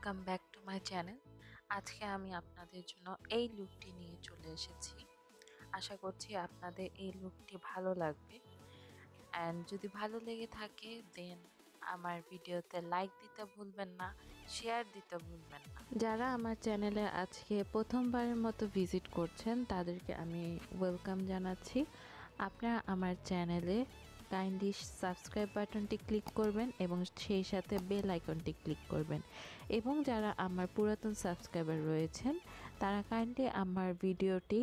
Welcome back to my channel. আজকে আমি আপনাদের জন্য এই লুকটি নিয়ে চলে এসেছি। আশা করছি আপনাদের এই লুকটি ভালো লাগবে। অ্যান্ড যদি ভালো লেগে থাকে দেন আমার ভিডিওতে লাইক দিতে ভুলবেন না, শেয়ার দিতে ভুলবেন না। যারা আমার চ্যানেলে আজকে প্রথমবারের মতো ভিজিট করছেন তাদেরকে আমি ওয়েলকাম জানাচ্ছি। আপনারা আমার চ্যানেলে কাইন্ডলি সাবস্ক্রাইব বাটনটি ক্লিক করবেন এবং সেই সাথে বেল আইকনটি ক্লিক করবেন। এবং যারা আমার পুরাতন সাবস্ক্রাইবার রয়েছেন তারা কাইন্ডলি আমার ভিডিওটি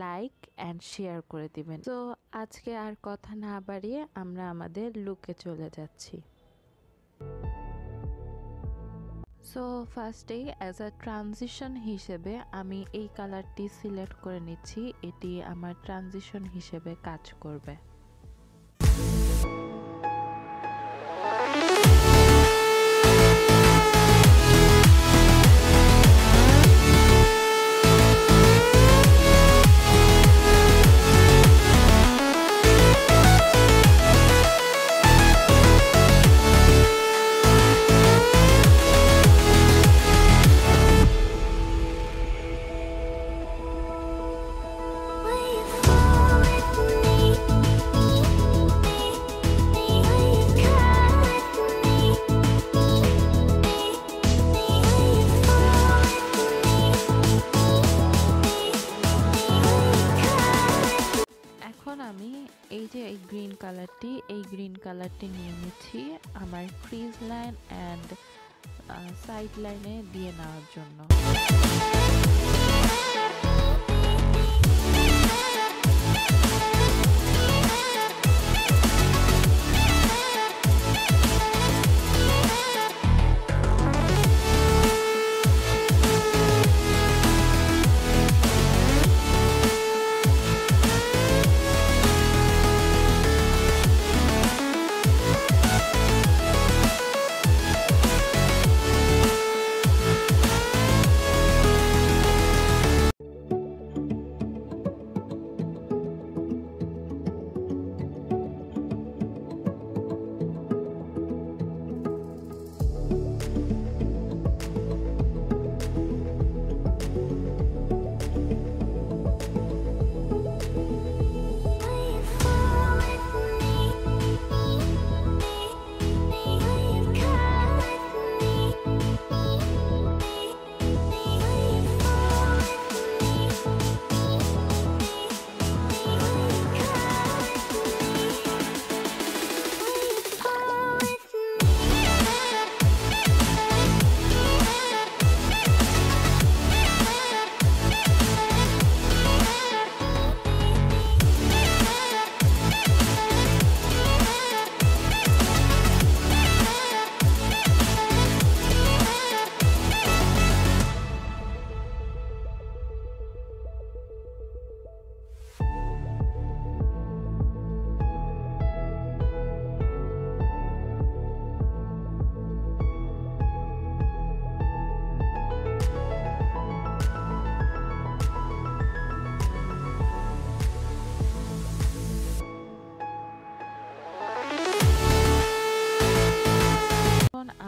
লাইক অ্যান্ড শেয়ার করে দিবেন। তো আজকে আর কথা না বাড়িয়ে আমরা আমাদের লুকে চলে যাচ্ছি। সো ফার্স্টেই অ্যাজ আ ট্রানজিশন হিসেবে আমি এই কালারটি সিলেক্ট করে নিচ্ছি, এটি আমার ট্রানজিশন হিসেবে কাজ করবে। আমি এই যে এই গ্রিন কালারটি নিয়ে নিচ্ছি আমার ক্রিজ লাইন অ্যান্ড সাইড লাইনে দিয়ে নেওয়ার জন্য।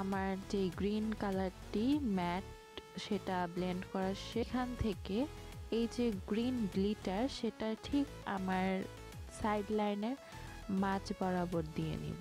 আমার যে গ্রিন কালারটি ম্যাট সেটা ব্লেন্ড করা, সেখান থেকে এই যে গ্রিন গ্লিটার সেটা ঠিক আমার সাইড লাইনের মাঝ বরাবর দিয়ে নিব।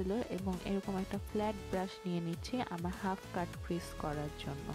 কনসিলার এবং এরকম একটা ফ্ল্যাট ব্রাশ নিয়ে নিচ্ছি আমার হাফ কাট ক্রিজ করার জন্য।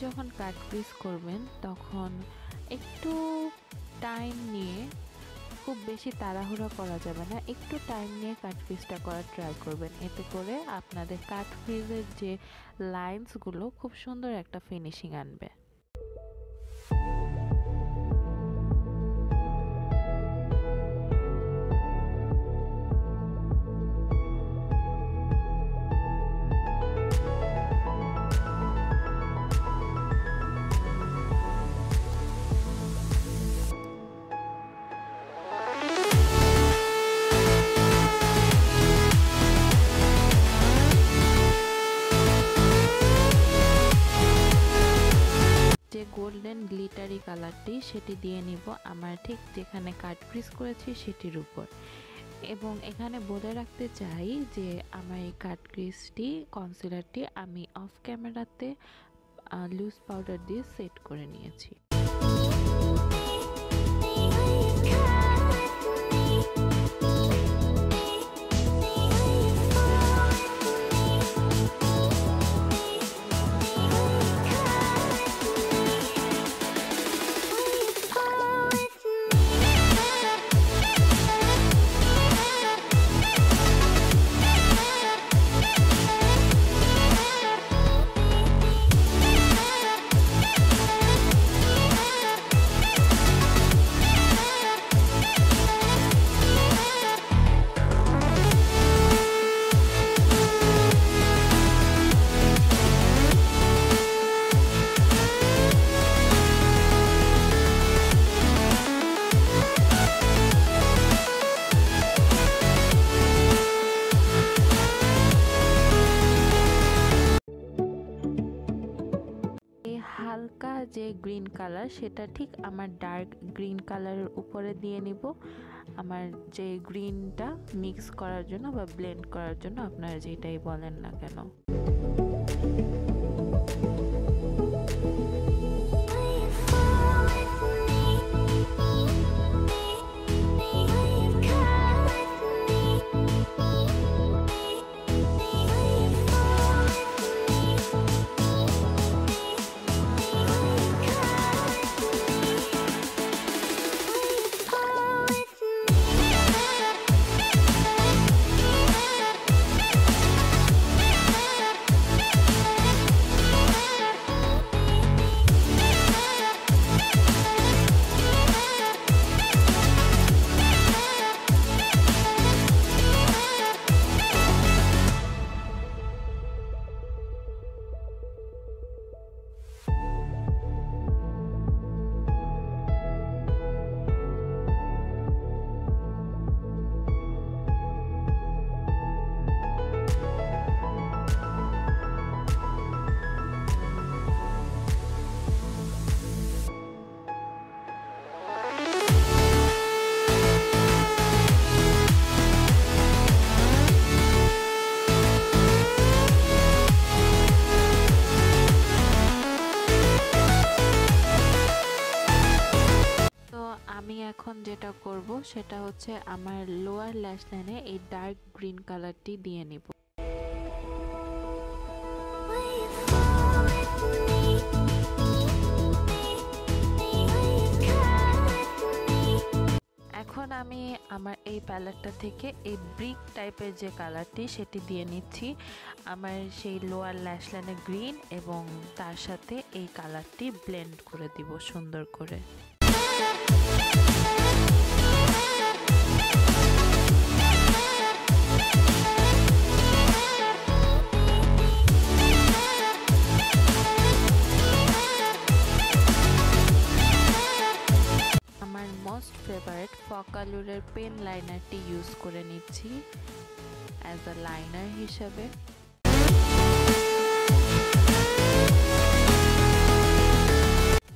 যখন কাট ক্রিজ করবেন তখন একটু টাইম নিয়ে, খুব বেশি তাড়াহুড়া করা যাবে না, একটু টাইম নিয়ে কাট ক্রিজটা করার ট্রাই করবেন। এতে করে আপনাদের কাট ক্রিজের যে লাইন্সগুলো খুব সুন্দর একটা ফিনিশিং আনবে। গোল্ডেন গ্লিটারি কালারটি সেটি দিয়ে নিব আমার ঠিক যেখানে কাট ক্রিজ করেছি সেটির উপর। এবং এখানে বলে রাখতে চাই যে আমার এই কাট ক্রিজটি কনসিলারটি আমি অফ ক্যামেরাতে লুজ পাউডার দিয়ে সেট করে নিয়েছি। হালকা যে গ্রিন কালার সেটা ঠিক আমার ডার্ক গ্রিন কালারের উপরে দিয়ে নিব, আমার যে গ্রিনটা মিক্স করার জন্য বা ব্লেন্ড করার জন্য আপনারা যেটাই বলেন না কেন। এখন যেটা করব সেটা হচ্ছে আমার লোয়ার ল্যাশ লাইনে এই ডার্ক গ্রিন কালারটি দিয়ে নিব। এখন আমি আমার এই প্যালেটটা থেকে এই ব্রিক টাইপের যে কালারটি সেটি দিয়ে নিচ্ছি আমার সেই লোয়ার ল্যাশ লাইনে গ্রিন, এবং তার সাথে এই কালারটি ব্লেন্ড করে দিব সুন্দর করে। মোস্ট ফেভারিট ফকালুরের পেন লাইনারটি ইউজ করে নিচ্ছি অ্যাজ আ লাইনার হিসেবে।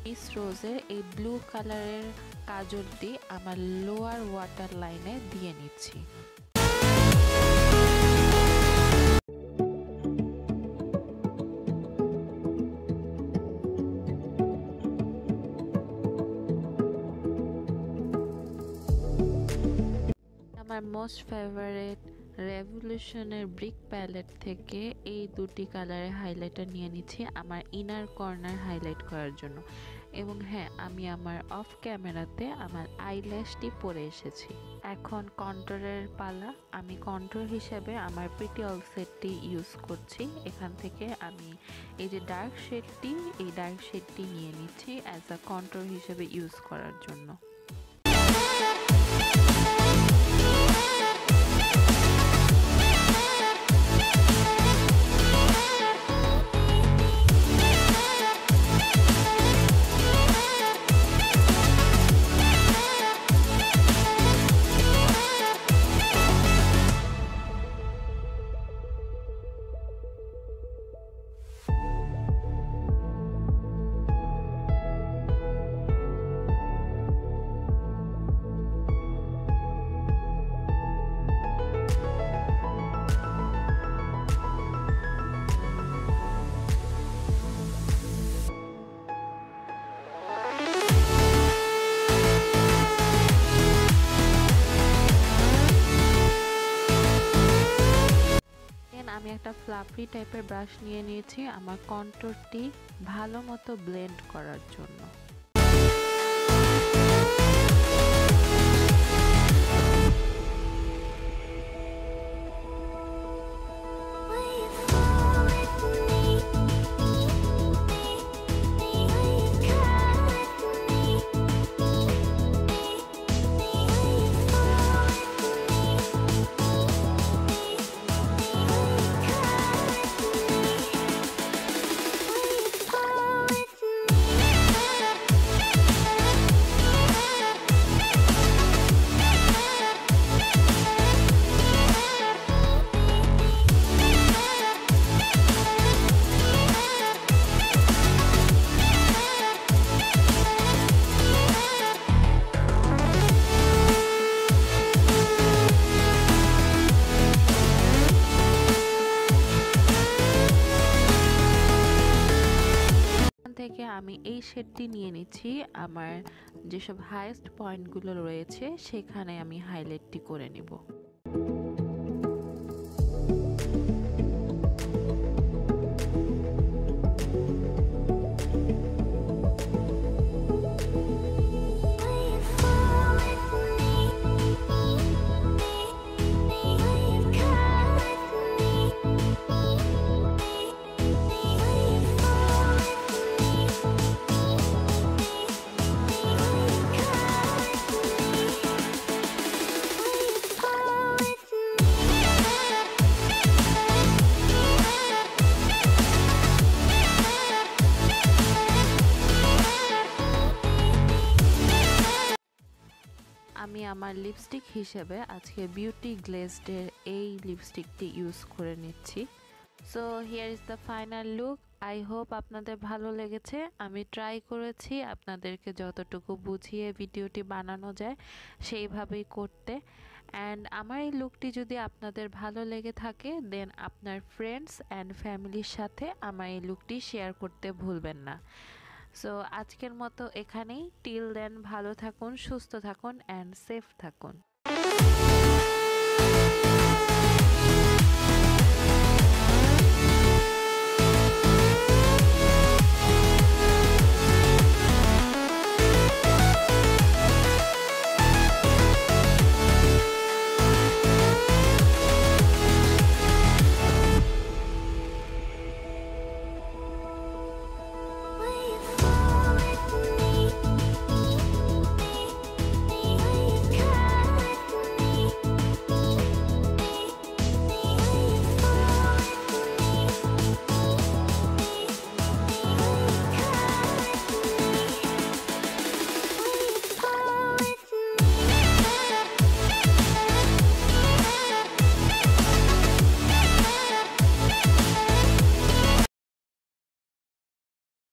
মিস রোজের এই ব্লু কালারের কাজলটি আমার লোয়ার ওয়াটার লাইনে দিয়ে নিচ্ছি। আমার মোস্ট ফেভারিট রেভলিউশনের ব্রিক প্যালেট থেকে এই দুটি কালারের হাইলাইটার নিয়ে নিচ্ছি আমার ইনার কর্নার হাইলাইট করার জন্য। এবং হ্যাঁ, আমি আমার অফ ক্যামেরাতে আমার আইল্যাশটি পরে এসেছি। এখন কন্ট্রোরের পালা। আমি কন্ট্রোর হিসেবে আমার প্রিটি অল সেটটি ইউজ করছি। এখান থেকে আমি এই যে ডার্ক শেডটি নিয়ে নিচ্ছি অ্যাজ আ কন্ট্রোর হিসেবে ইউজ করার জন্য। আমি একটা ফ্লাফি টাইপের ব্রাশ নিয়ে নিয়েছি আমার কন্ট্রোরটি ভালো মতো ব্লেন্ড করার জন্য। থেকে আমি এই শেডটি নিয়ে নিচ্ছি আমার যেসব হাইয়েস্ট পয়েন্টগুলো রয়েছে সেখানে আমি হাইলাইটটি করে নিব। আমি আমার লিপস্টিক হিসেবে আজকে বিউটি গ্লেজডের এই লিপস্টিকটি ইউজ করে নিচ্ছি। So here is the final look. I hope আপনাদের ভালো লেগেছে। আমি ট্রাই করেছি আপনাদেরকে যতটুকু বুঝিয়ে ভিডিওটি বানানো যায় সেইভাবেই করতে। অ্যান্ড আমার এই লুকটি যদি আপনাদের ভালো লেগে থাকে দেন আপনার ফ্রেন্ডস অ্যান্ড ফ্যামিলির সাথে আমার এই লুকটি শেয়ার করতে ভুলবেন না। সো আজকের মতো এখানেই। টিল দেন ভালো থাকুন, সুস্থ থাকুন অ্যান্ড সেফ থাকুন।